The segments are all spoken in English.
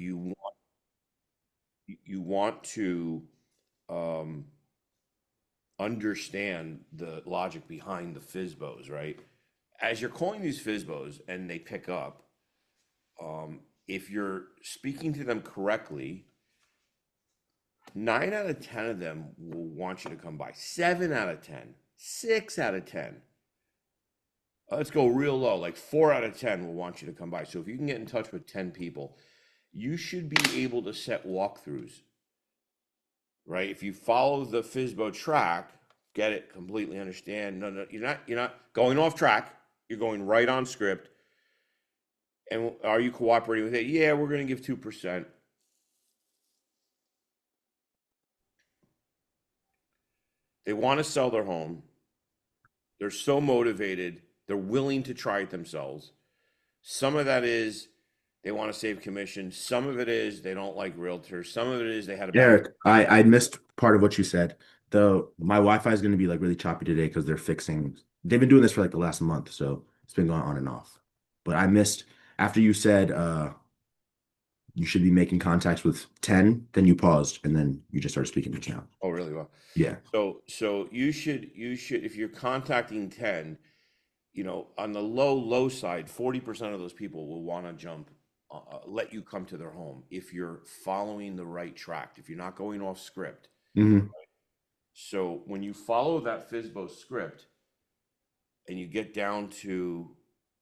you want you want to um, understand the logic behind the FISBOs, right? As you're calling these FISBOs and they pick up, if you're speaking to them correctly, 9 out of 10 of them will want you to come by. 7 out of 10, 6 out of 10. Let's go real low. Like 4 out of 10 will want you to come by. So if you can get in touch with 10 people, you should be able to set walkthroughs, right? If you follow the FISBO track, get it, completely understand. No, no, you're not going off track. You're going right on script. And are you cooperating with it? Yeah, we're going to give 2%. They want to sell their home. They're so motivated. They're willing to try it themselves. Some of that is they want to save commission. Some of it is they don't like realtors. Some of it is they had a bad. Eric, I missed part of what you said. My Wi-Fi is going to be like really choppy today because they're fixing. They've been doing this for like the last month, so it's been going on and off. But I missed after you said you should be making contacts with 10, then you paused and then you just started speaking just now. Oh, really? Well, Yeah. so you should if you're contacting 10, on the low side, 40% of those people will want to jump, let you come to their home if you're following the right track, if you're not going off script. Hmm. So when you follow that FISBO script and you get down to,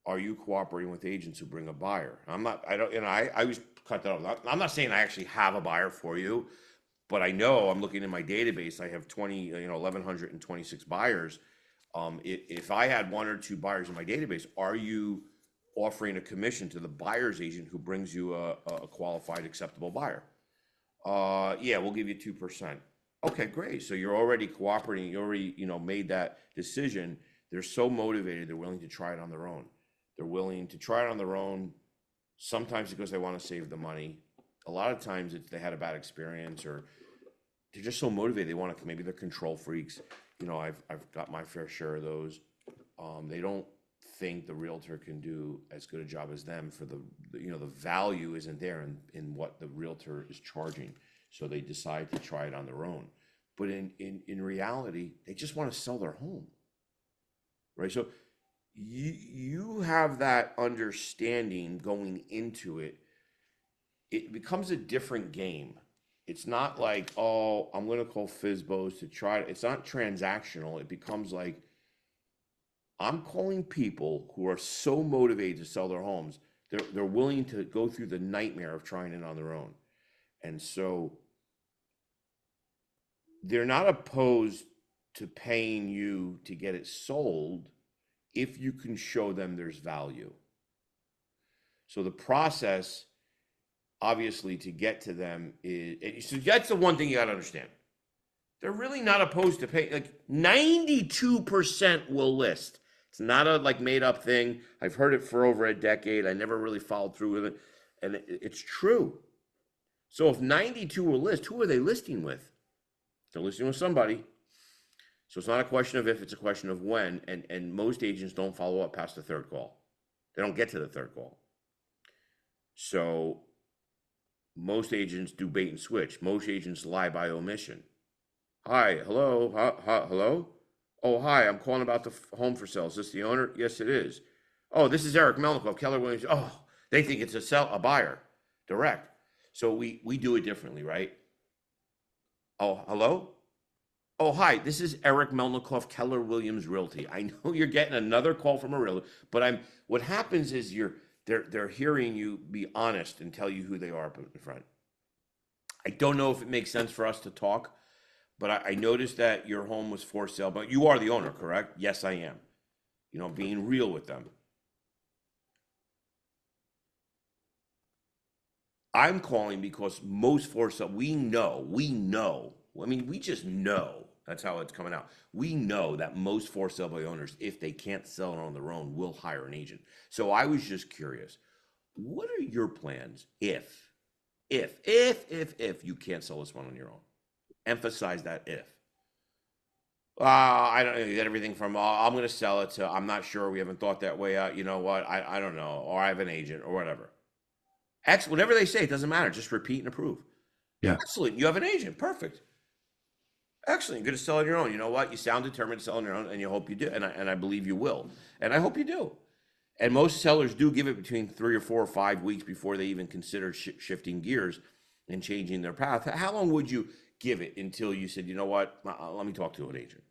are you cooperating with agents who bring a buyer? I don't, I always cut that off. I'm not saying I actually have a buyer for you, but I know I'm looking in my database. I have 1,126 buyers. If I had one or two buyers in my database, are you offering a commission to the buyer's agent who brings you a qualified, acceptable buyer? Yeah, we'll give you 2%. Okay, great. So you're already cooperating. You already, made that decision. They're so motivated. They're willing to try it on their own. They're willing to try it on their own. Sometimes because they want to save the money. A lot of times it's they had a bad experience or they're just so motivated. They want to, maybe they're control freaks. I've got my fair share of those. They don't think the realtor can do as good a job as them for the value isn't there in what the realtor is charging. So they decide to try it on their own. But in reality, they just want to sell their home, right? So you have that understanding going into it. It becomes a different game. It's not like, oh, I'm going to call FISBOs to try it. It's not transactional. It becomes like, I'm calling people who are so motivated to sell their homes, they're willing to go through the nightmare of trying it on their own. And so they're not opposed to paying you to get it sold if you can show them there's value. So the process, obviously, to get to them is, so that's the one thing you got to understand. They're really not opposed to pay. Like 92% will list. It's not a like made up thing. I've heard it for over a decade. I never really followed through with it, and it's true. So if 92 will list, who are they listing with? They're listing with somebody. So it's not a question of if, it's a question of when. And most agents don't follow up past the third call. They don't get to the third call. So most agents do bait and switch. Most agents lie by omission. Hi, hello, hello. Oh, hi, I'm calling about the home for sale. Is this the owner? Yes, it is. Oh, this is Eric Melnikov, Keller Williams. Oh, they think it's a buyer, direct. So we do it differently, right? Oh, hello. Oh, hi, this is Eric Melnikov, Keller Williams Realty. I know you're getting another call from a realtor, but what happens is they're hearing you be honest and tell you who they are up in front. I don't know if it makes sense for us to talk, but I noticed that your home was for sale, but you are the owner, correct? Yes, I am. Being real with them. I'm calling because most for sale, we know. I mean, we just know. That's how it's coming out. We know that most for sale by owners, if they can't sell it on their own, will hire an agent. So I was just curious, what are your plans if you can't sell this one on your own? Emphasize that if. I don't get everything from I'm going to sell it to I'm not sure. We haven't thought that way out. You know what? I don't know. Or I have an agent or whatever. Whatever they say, it doesn't matter. Just repeat and approve. Yeah. Excellent. You have an agent. Perfect. Excellent. You're going to sell on your own. You know what? You sound determined to sell on your own, and you hope you do. And I believe you will. And I hope you do. And most sellers do give it between 3 or 4 or 5 weeks before they even consider shifting gears and changing their path. How long would you give it until you said, you know what? Let me talk to an agent.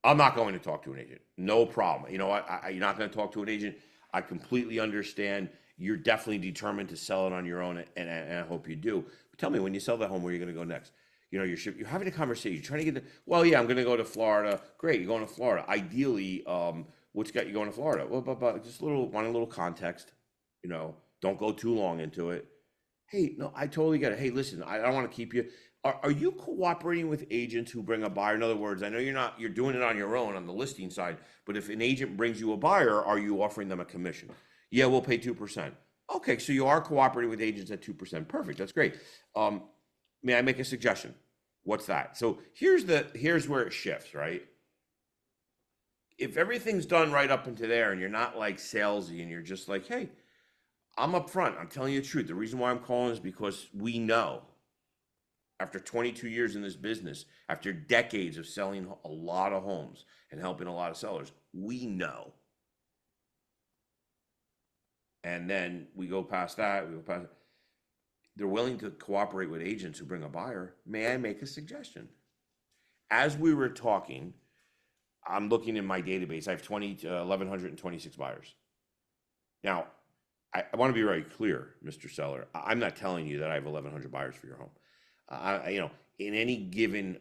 I'm not going to talk to an agent. No problem. You know what? You're not going to talk to an agent. I completely understand. You're definitely determined to sell it on your own, and I hope you do. But tell me, when you sell that home, where are you going to go next? You know, you're having a conversation. You're trying to get well, yeah, I'm going to go to Florida. Great, you're going to Florida. Ideally, what's got you going to Florida? Well, but just want a little context. You know, don't go too long into it. Hey, no, I totally get it. Hey, listen, I don't want to keep you. Are you cooperating with agents who bring a buyer? In other words, I know you're doing it on your own on the listing side, but if an agent brings you a buyer, are you offering them a commission? Yeah, we'll pay 2%. Okay, so you are cooperating with agents at 2%. Perfect, that's great. May I make a suggestion? What's that? So here's where it shifts, right? If everything's done right up into there and you're not like salesy and you're just like, hey, I'm upfront, I'm telling you the truth. The reason why I'm calling is because we know after 22 years in this business, after decades of selling a lot of homes and helping a lot of sellers, we know. And then we go past that, they're willing to cooperate with agents who bring a buyer. May I make a suggestion? As we were talking, I'm looking in my database. I have 1,126 buyers. Now, I want to be very clear, Mr. Seller. I'm not telling you that I have 1,100 buyers for your home. In any given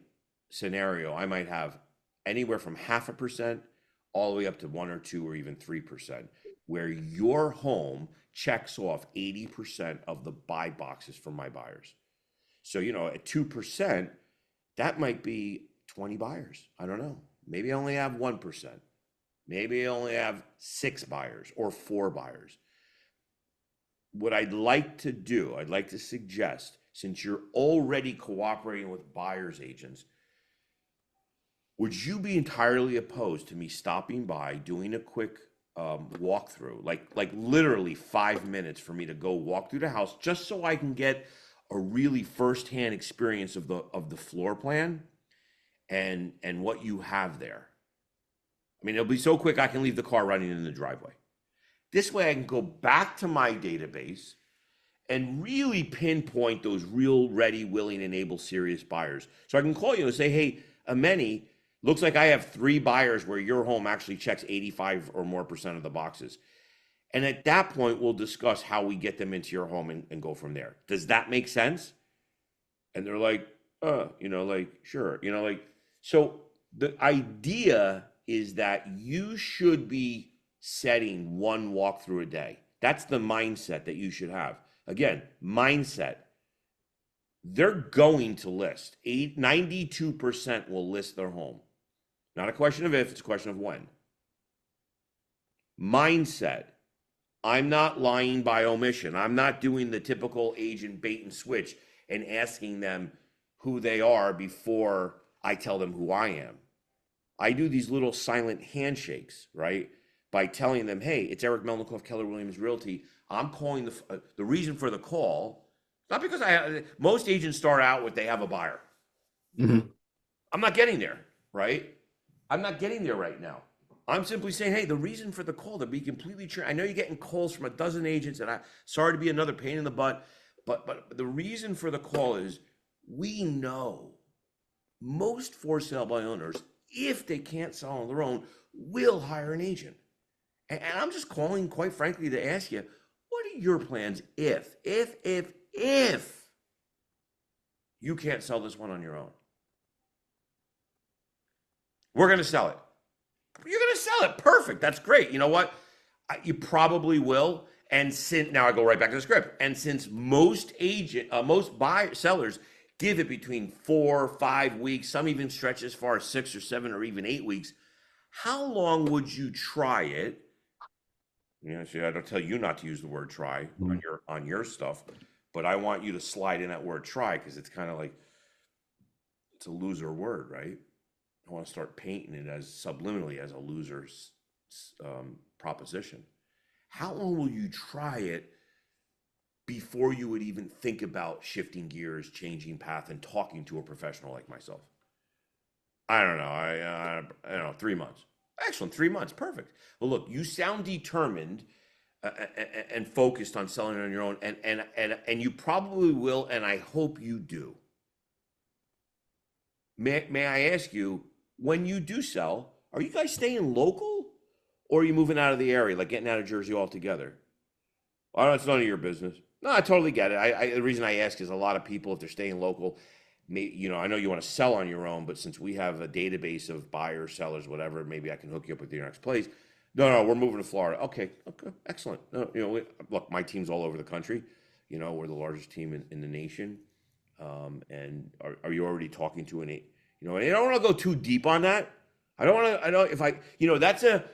scenario, I might have anywhere from 0.5% all the way up to 1 or 2 or even 3%, where your home checks off 80% of the buy boxes from my buyers. So, at 2%, that might be 20 buyers. I don't know. Maybe I only have 1%. Maybe I only have 6 buyers or 4 buyers. What I'd like to do, I'd like to suggest, since you're already cooperating with buyer's agents, would you be entirely opposed to me stopping by, doing a quick walkthrough, like literally 5 minutes for me to go walk through the house, just so I can get a really firsthand experience of the floor plan and what you have there? I mean, it'll be so quick I can leave the car running in the driveway. This way I can go back to my database and really pinpoint those real ready, willing, and able serious buyers. So I can call you and say, hey, Ameni, looks like I have 3 buyers where your home actually checks 85 or more percent of the boxes. And at that point, we'll discuss how we get them into your home and go from there. Does that make sense? And they're like, sure. So the idea is that you should be setting 1 walkthrough a day. That's the mindset that you should have. Again, mindset. They're going to list. 92% will list their home. Not a question of if, it's a question of when. Mindset. I'm not lying by omission. I'm not doing the typical agent bait and switch and asking them who they are before I tell them who I am. I do these little silent handshakes, right? By telling them, hey, it's Eric Melnikoff, Keller Williams Realty. I'm calling the reason for the call, not because most agents start out with they have a buyer. Mm-hmm. I'm not getting there, right? I'm not getting there right now. I'm simply saying, hey, the reason for the call, to be completely true. I know you're getting calls from a dozen agents, and I'm sorry to be another pain in the butt, but the reason for the call is we know most for sale by owners, if they can't sell on their own, will hire an agent. And I'm just calling, quite frankly, to ask you, what are your plans if you can't sell this one on your own? We're going to sell it. You're going to sell it. Perfect. That's great. You know what? You probably will. And now I go right back to the script. And since most sellers give it between 4 or 5 weeks, some even stretch as far as 6 or 7 or even 8 weeks, how long would you try it? See, I don't tell you not to use the word try on your stuff, but I want you to slide in that word try, because it's kind of like, it's a loser word, right? I want to start painting it as subliminally as a loser's proposition. how long will you try it before you would even think about shifting gears, changing path, and talking to a professional like myself? I don't know. I don't know. 3 months. Excellent. 3 months. Perfect. Well, look, you sound determined and focused on selling on your own, and you probably will, and I hope you do. May I ask you, when you do sell, are you guys staying local, or are you moving out of the area, like getting out of Jersey altogether? Oh, it's none of your business. No, I totally get it. The reason I ask is a lot of people, if they're staying local, I know you want to sell on your own, but since we have a database of buyers, sellers, whatever, maybe I can hook you up with your next place. No, we're moving to Florida. Okay, excellent. No, look, my team's all over the country. We're the largest team in the nation. And are you already talking to and I don't want to go too deep on that. I don't want to. I know if I, that's a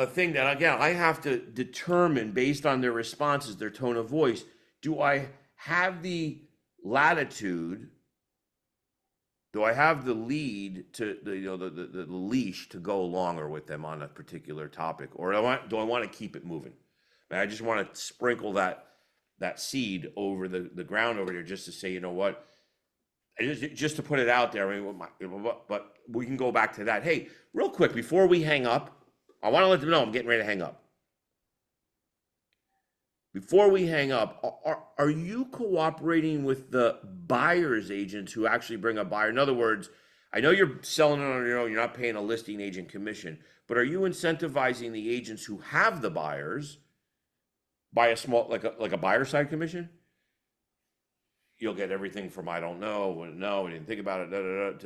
thing that, again, I have to determine based on their responses, their tone of voice. Do I have the latitude? Do I have the lead to the leash to go longer with them on a particular topic, or do I want to keep it moving? I just want to sprinkle that seed over the ground over there, just to say, you know what, just to put it out there. I mean, but we can go back to that. Hey, real quick before we hang up, I want to let them know I'm getting ready to hang up. Before we hang up, are you cooperating with the buyer's agents who actually bring a buyer? In other words, I know you're selling it on your own, you're not paying a listing agent commission, but are you incentivizing the agents who have the buyers by a small, like a buyer side commission? You'll get everything from I don't know, no, I didn't think about it,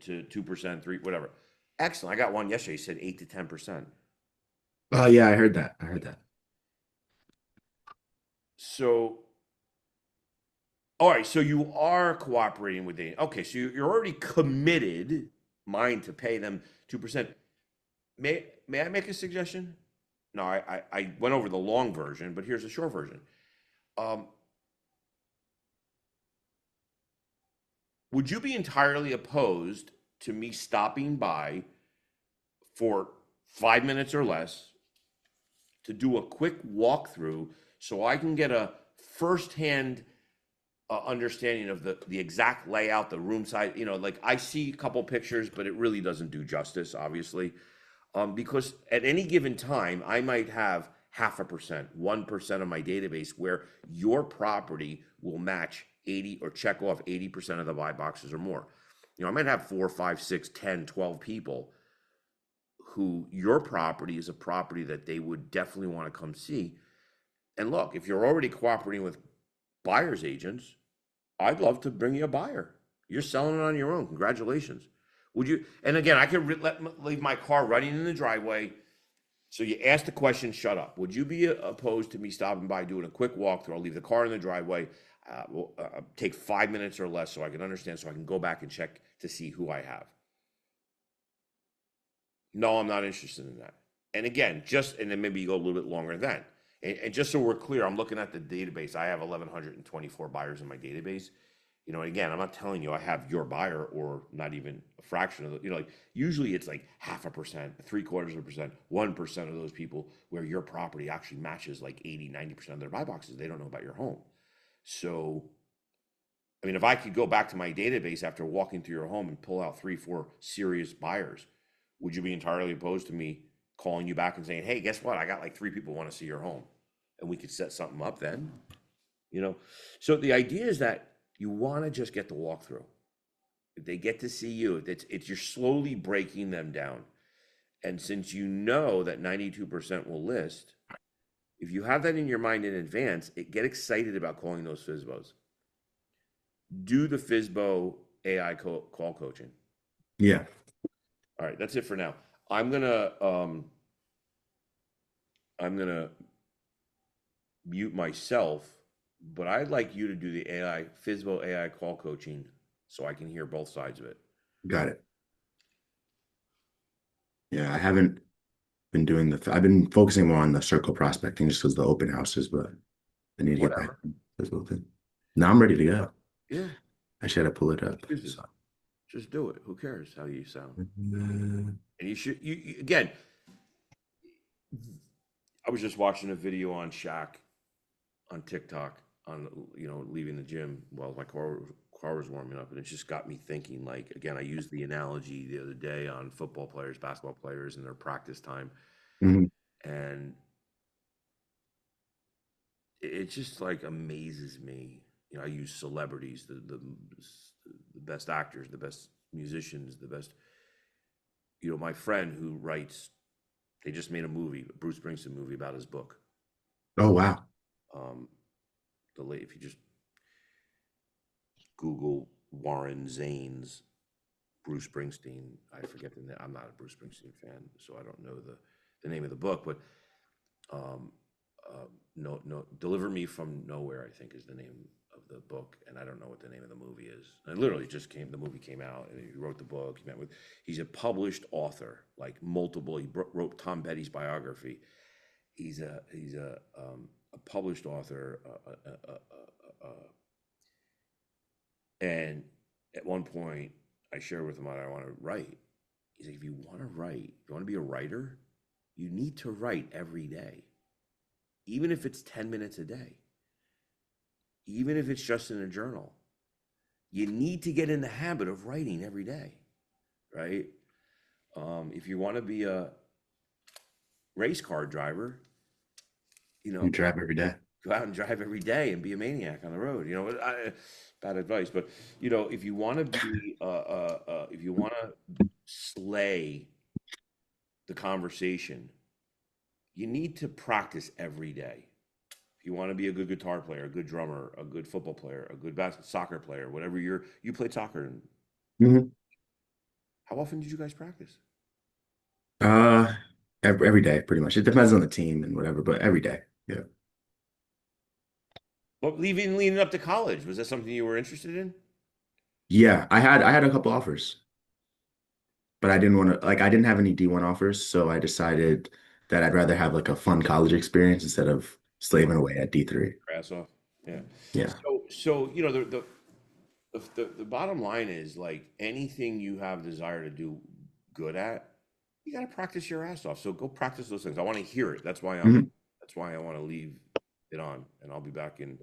to 2%, 3, whatever. Excellent. I got one yesterday. He said 8 to 10%. Oh yeah, I heard that. So, all right. So you are cooperating with the. Okay. So you're already committed, mind to pay them 2%. May I make a suggestion? No, I went over the long version, but here's the short version. Would you be entirely opposed to me stopping by for 5 minutes or less to do a quick walkthrough so I can get a firsthand understanding of the exact layout, the room size? Like, I see a couple pictures, but it really doesn't do justice, obviously. Because at any given time, I might have 0.5%, 1% of my database where your property will match 80 or check off 80% of the buy boxes or more. I might have 4, 5, 6, 10, 12 people who your property is a property that they would definitely want to come see. And look, if you're already cooperating with buyer's agents, I'd love to bring you a buyer. You're selling it on your own. Congratulations. Would you? And again, I could leave my car running in the driveway. So you ask the question, shut up. Would you be opposed to me stopping by, doing a quick walkthrough? I'll leave the car in the driveway. Take 5 minutes or less so I can understand, so I can go back and check to see who I have. No, I'm not interested in that. And again, and then maybe you go a little bit longer than. And just so we're clear, I'm looking at the database. I have 1,124 buyers in my database. Again, I'm not telling you I have your buyer or not even a fraction of like usually it's like 0.5%, 0.75%, 1% of those people where your property actually matches like 80, 90% of their buy boxes. They don't know about your home. So, I mean, if I could go back to my database after walking through your home and pull out 3, 4 serious buyers, would you be entirely opposed to me calling you back and saying, hey, guess what? I got like 3 people want to see your home, and we could set something up then? So the idea is that you want to just get the walkthrough. If they get to see you, it's you're slowly breaking them down. And since you know that 92% will list, if you have that in your mind in advance, get excited about calling those FSBOs. Do the FSBO AI call coaching. Yeah. All right, that's it for now. I'm gonna mute myself, but I'd like you to do the FSBO AI call coaching so I can hear both sides of it. Got it. Yeah, I haven't been doing I've been focusing more on the circle prospecting just because the open houses, but I need to get back to this little thing. Now I'm ready to go. Yeah. I should have pulled it up. Just do it. Who cares how you sound? And you should, again, I was just watching a video on Shaq on TikTok on leaving the gym while my car was warming up, and it just got me thinking. Like again, I used the analogy the other day on football players, basketball players, and their practice time, Mhm. and it just like amazes me. I use celebrities, the best actors, the best musicians, the best. My friend who writes, they just made a movie, a Bruce Springsteen movie about his book. Oh, wow. Um, if you just Google Warren Zanes, Bruce Springsteen, I forget the name. I'm not a Bruce Springsteen fan, so I don't know the name of the book, but um, no, Deliver Me from Nowhere, I think is the name of the book, and I don't know what the name of the movie is. And literally just the movie came out, and he wrote the book. He's a published author, like multiple. He wrote Tom Petty's biography. He's a published author, and at one point I shared with him what I want to write. He's like, if you want to write, if you want to be a writer, you need to write every day, even if it's 10 minutes a day, even if it's just in a journal. You need to get in the habit of writing every day, right? If you want to be a race car driver, You drive every day. go out and drive every day and be a maniac on the road. Bad advice, but if you want to be, if you want to slay the conversation, you need to practice every day. If you want to be a good guitar player, a good drummer, a good football player, a good soccer player, whatever you played soccer. And Hmm. how often did you guys practice? Uh, every day, pretty much. It depends on the team and whatever, but every day. Yeah. Well, leading up to college, was that something you were interested in? Yeah, I had a couple offers, but I didn't want to like I didn't have any D1 offers, so I decided that I'd rather have like a fun college experience instead of slaving away at D3. Grass off. Yeah. Yeah. So the bottom line is like anything you have desire to do good at, you got to practice your ass off. So go practice those things. I want to hear it. Mhm. That's why I want to leave it on, and I'll be back in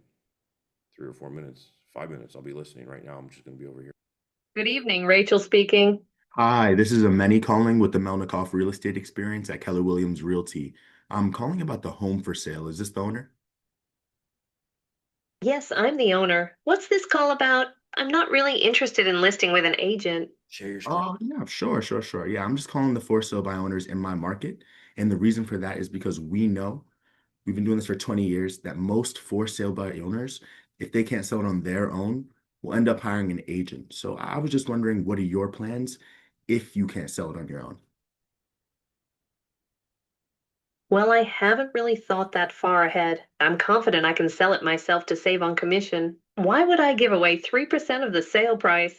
3 or 4 minutes, 5 minutes. I'll be listening right now. I'm just going to be over here. Good evening, Rachel speaking. Hi, this is Ameni calling with the Melnikoff Real Estate Experience at Keller Williams Realty. I'm calling about the home for sale. Is this the owner? Yes, I'm the owner. What's this call about? I'm not really interested in listing with an agent. Share your screen. Oh, yeah, sure, sure, sure. Yeah, I'm just calling the for sale by owners in my market. And the reason for that is because we know we've been doing this for 20 years that most for sale by owners, if they can't sell it on their own, will end up hiring an agent. So I was just wondering, what are your plans if you can't sell it on your own? Well, I haven't really thought that far ahead. I'm confident I can sell it myself to save on commission. Why would I give away 3% of the sale price?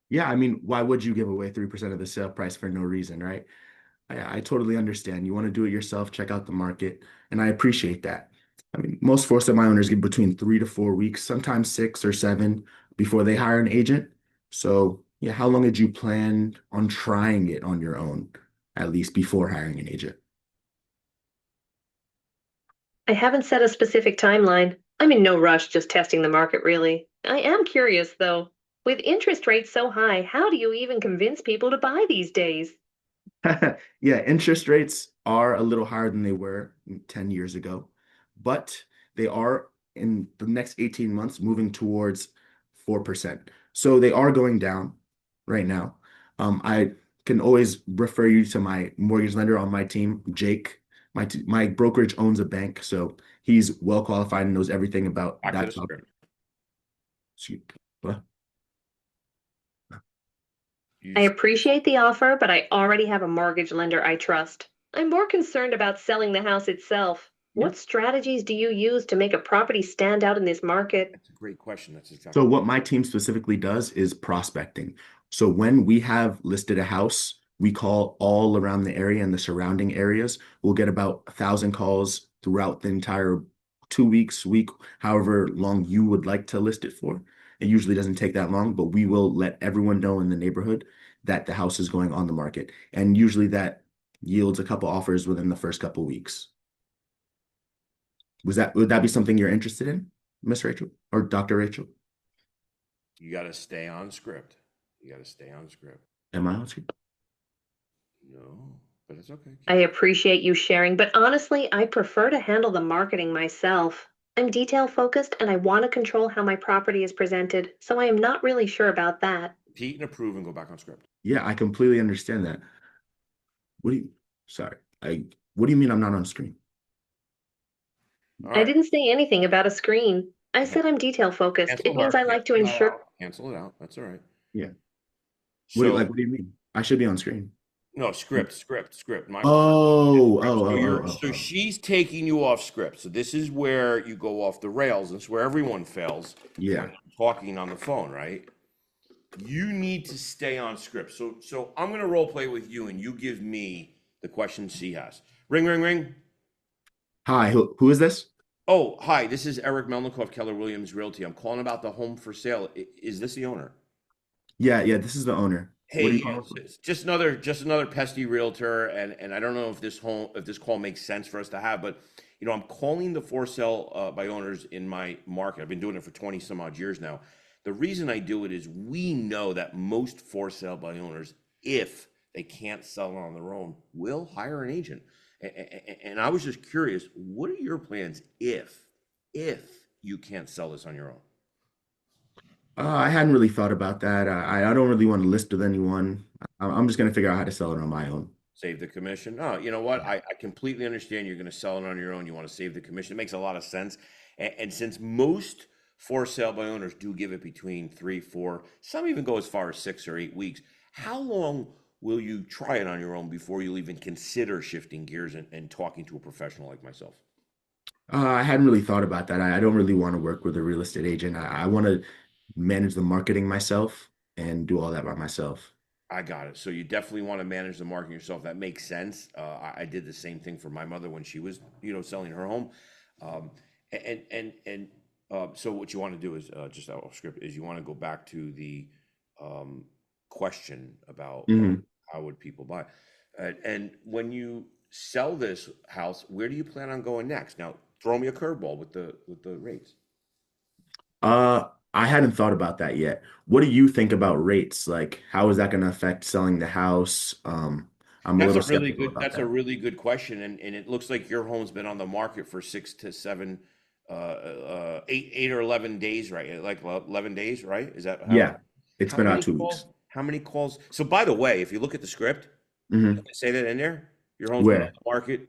Yeah, I mean, why would you give away 3% of the sale price for no reason, right? I totally understand. You want to do it yourself, check out the market, and I appreciate that. I mean, most for sale by owners get between 3 to 4 weeks, sometimes 6 or 7 before they hire an agent. So, yeah, how long did you plan on trying it on your own, at least before hiring an agent? I haven't set a specific timeline. I'm in no rush, just testing the market, really. I am curious, though. With interest rates so high, how do you even convince people to buy these days? Yeah, interest rates are a little higher than they were 10 years ago, but they are in the next 18 months moving towards 4%. So they are going down right now. I can always refer you to my mortgage lender on my team, Jake. My brokerage owns a bank, so he's well qualified and knows everything about Back to that the topic. script. Excuse- what? You I appreciate the offer, but I already have a mortgage lender I trust. I'm more concerned about selling the house itself. Yeah. What strategies do you use to make a property stand out in this market? That's a great question. That's So exactly. what my team specifically does is prospecting. So when we have listed a house, we call all around the area and the surrounding areas. We'll get about 1,000 calls throughout the entire 2 weeks, week, however long you would like to list it for. It usually doesn't take that long, but we will let everyone know in the neighborhood that the house is going on the market. And usually that yields a couple offers within the first couple weeks. Would that be something you're interested in, Miss Rachel or Dr. Rachel? You got to stay on script. You got to stay on script. Am I on screen? No, but it's okay. I appreciate you sharing, but honestly, I prefer to handle the marketing myself. I'm detail focused and I want to control how my property is presented, so I am not really sure about that. Repeat and approve and go back on script. Yeah, I completely understand that. What do you, sorry, what do you mean I'm not on screen? All I right. didn't say anything about a screen. I Okay. said I'm detail focused. Cancel It means her. I like to Cancel that ensure. out. Cancel it out. That's all right. Yeah. So What do you mean? I should be on screen. no script. My Oh, so she's taking you off script. So this is where you go off the rails. This is where everyone fails. yeah. When talking on the phone, right? You need to stay on script. So I'm gonna role play with you, and you give me the questions she has. Ring, ring, ring. Hi, who is this? Oh, hi. This is Eric Melnikoff, Keller Williams Realty. I'm calling about the home for sale. Is this the owner? Yeah, this is the owner. What Hey, are you yeah, calling for? it's just another pesky realtor, and I don't know if this call makes sense for us to have, but I'm calling the for sale by owners in my market. I've been doing it for 20 some odd years now. The reason I do it is we know that most for sale by owners, if they can't sell it on their own, will hire an agent. And I was just curious, what are your plans if you can't sell this on your own? I hadn't really thought about that. I don't really want to list with anyone. I'm just gonna figure out how to sell it on my own. Save the commission. Oh, you know what? I completely understand you're going to sell it on your own. You want to save the commission. It makes a lot of sense. And since most for sale by owners do give it between 3, 4, some even go as far as 6 or 8 weeks, how long will you try it on your own before you'll even consider shifting gears and talking to a professional like myself? I hadn't really thought about that. I don't really want to work with a real estate agent. I want to manage the marketing myself and do all that by myself. I got it. So you definitely want to manage the market yourself. That makes sense. I did the same thing for my mother when she was, selling her home. Um, so what you want to do is just out of script is you want to go back to the um, question about hmm how would people buy, and when you sell this house, where do you plan on going next? Now, throw me a curveball with the rates. I hadn't thought about that yet. What do you think about rates? Like, how is that going to affect selling the house? I'm a little skeptical about That's a that. really good question, and it looks like your home's been on the market for 6 to 7, 8 or 11 days, right? Like 11 days, right? Is that Yeah, it's how been about many 2 weeks. calls? How many calls? So by the way, if you look at the script, hmm say that in there. Your home's been on Where? the market.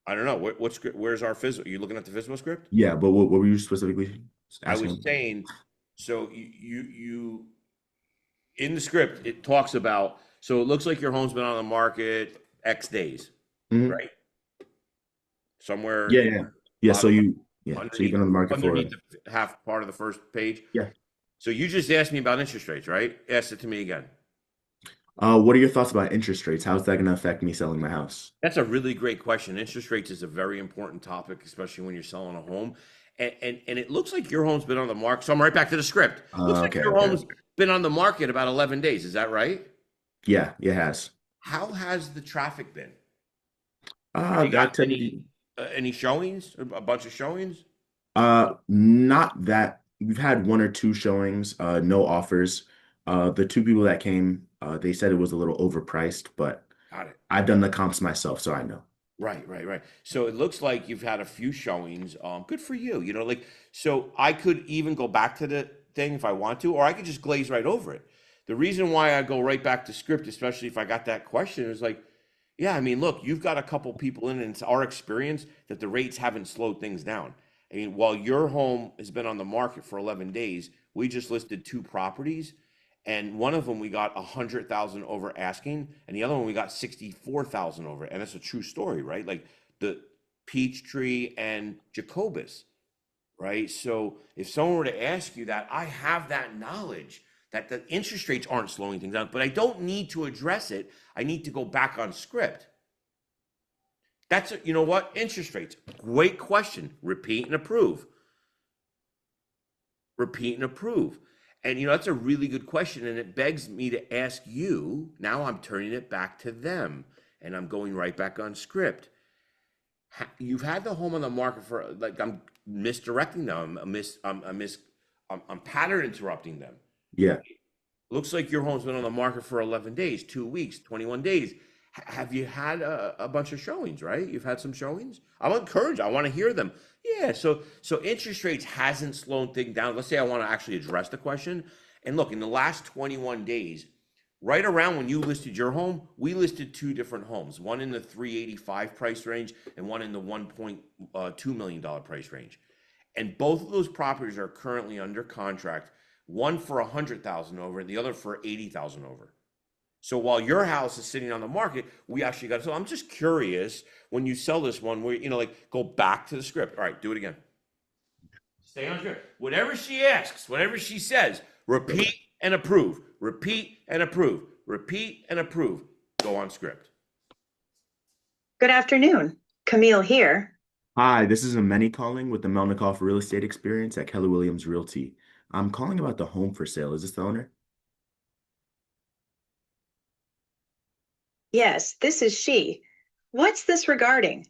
I don't know what script. Where's our FISBO? Are you looking at the FISBO script? Yeah, but what were you specifically I was asking? saying, so you in the script it talks about. So it looks like your home's been on the market X days, hmm right? Somewhere Yeah, in yeah, yeah. bottom So you've underneath been on the market for underneath the half part of the first page. yeah. So you just asked me about interest rates, right? Ask it to me again. What are your thoughts about interest rates? How's that going to affect me selling my house? That's a really great question. Interest rates is a very important topic, especially when you're selling a home. And it looks like your home's been on the market. So I'm right back to the script. Looks like Okay, your okay. home's been on the market about 11 days. Is that right? Yeah, it has. How has the traffic been? Have you I gotten tend to any showings? A bunch of showings? not that we've had one or two showings, no offers. The two people that came, they said it was a little overpriced, but Got it. I've done the comps myself, so I know. Right. So it looks like you've had a few showings. Good for you. So I could even go back to the thing if I want to, or I could just glaze right over it. The reason why I go right back to script, especially if I got that question, is like, yeah, I mean, look, you've got a couple people in, and it's our experience that the rates haven't slowed things down. I mean, while your home has been on the market for 11 days, we just listed 2 properties, and one of them we got 100,000 over asking, and the other one we got 64,000 over, and it's a true story, right? Like the Peachtree and Jacobus, right? So if someone were to ask you that, I have that knowledge that the interest rates aren't slowing things down, but I don't need to address it. I need to go back on script. You know what? Interest rates. Great question. Repeat and approve. Repeat and approve. And that's a really good question. And it begs me to ask you, now I'm turning it back to them. and I'm going right back on script. You've had the home on the market for like I'm misdirecting them. I'm pattern interrupting them. Yeah. Looks like your home's been on the market for 11 days, 2 weeks, 21 days. Have you had a bunch of showings, right? You've had some showings? I'm encouraged. I want to hear them. Yeah, so interest rates hasn't slowed things down. Let's say I want to actually address the question. And look, in the last 21 days, right around when you listed your home, we listed two different homes, one in the 385 price range and one in the $1.2 million price range. And both of those properties are currently under contract, one for 100,000 over and the other for 80,000 over. So while your house is sitting on the market, we actually got. So I'm just curious when you sell this one, where like go back to the script. All right, do it again. Stay on script. Whatever she asks, whatever she says, repeat and approve. Repeat and approve. Repeat and approve. Go on script. Good afternoon. Camille here. Hi, this is Ameni calling with the Melnikoff Real Estate Experience at Keller Williams Realty. I'm calling about the home for sale. Is this the owner? Yes, this is she. What's this regarding?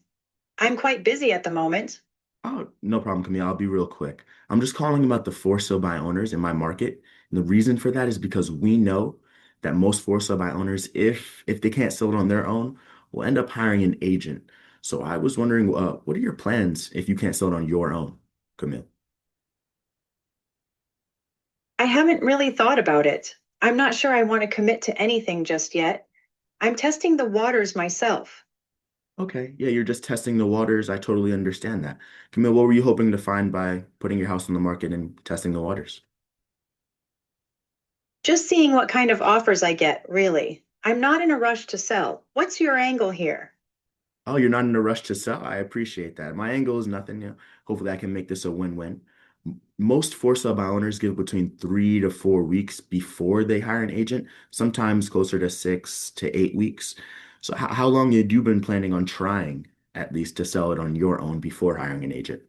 I'm quite busy at the moment. Oh, no problem, Camille. I'll be real quick. I'm just calling about the for sale by owners in my market. And the reason for that is because we know that most for sale by owners, if they can't sell it on their own, will end up hiring an agent. So I was wondering, what are your plans if you can't sell it on your own, Camille? I haven't really thought about it. I'm not sure I want to commit to anything just yet. I'm testing the waters myself. Okay, yeah, you're just testing the waters. I totally understand that. Camille, what were you hoping to find by putting your house on the market and testing the waters? Just seeing what kind of offers I get, really. I'm not in a rush to sell. What's your angle here? Oh, you're not in a rush to sell. I appreciate that. My angle is nothing. Hopefully, I can make this a win-win. Most for sale by owners give between 3 to 4 weeks before they hire an agent, sometimes closer to 6 to 8 weeks. So, how long had you been planning on trying at least to sell it on your own before hiring an agent?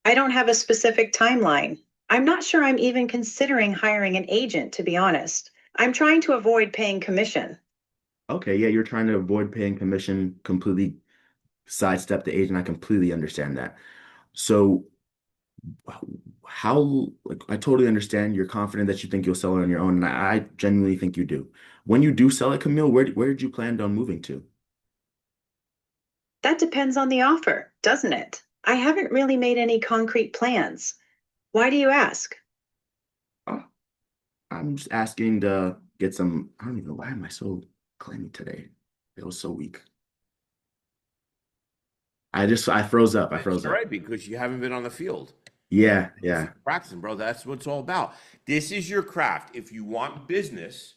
I don't have a specific timeline. I'm not sure I'm even considering hiring an agent, to be honest. I'm trying to avoid paying commission. Okay, yeah, you're trying to avoid paying commission, completely sidestep the agent. I completely understand that. So, how, like, I totally understand you're confident that you think you'll sell it on your own, and I genuinely think you do. When you do sell it, Camille, where did you plan on moving to? That depends on the offer, doesn't it? I haven't really made any concrete plans. Why do you ask? Oh, I'm just asking to get some. I don't even know why am I so clammy today. It was so weak. I froze up. I That's froze up. right, because you haven't been on the field. Yeah, yeah. Practicing, bro. That's what it's all about. This is your craft. If you want business,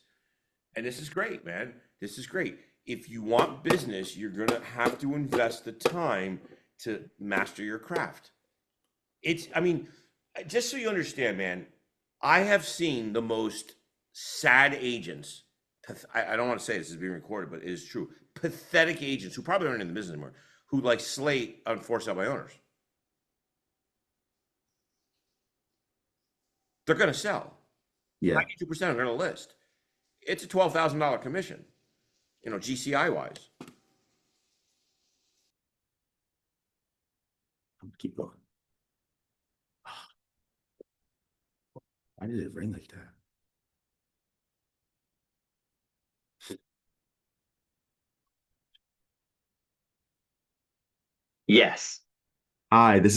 and this is great, man. This is great. If you want business, you're gonna have to invest the time to master your craft. I mean, just so you understand, man, I have seen the most sad agents. I don't want to say this is being recorded, but it is true. Pathetic agents who probably aren't in the business anymore, who like slate on for sale by owners. They're gonna sell. Yeah. 92% are gonna list. It's a $12,000 commission, GCI wise. Keep going. Why did it ring like that? Yes. Hi, this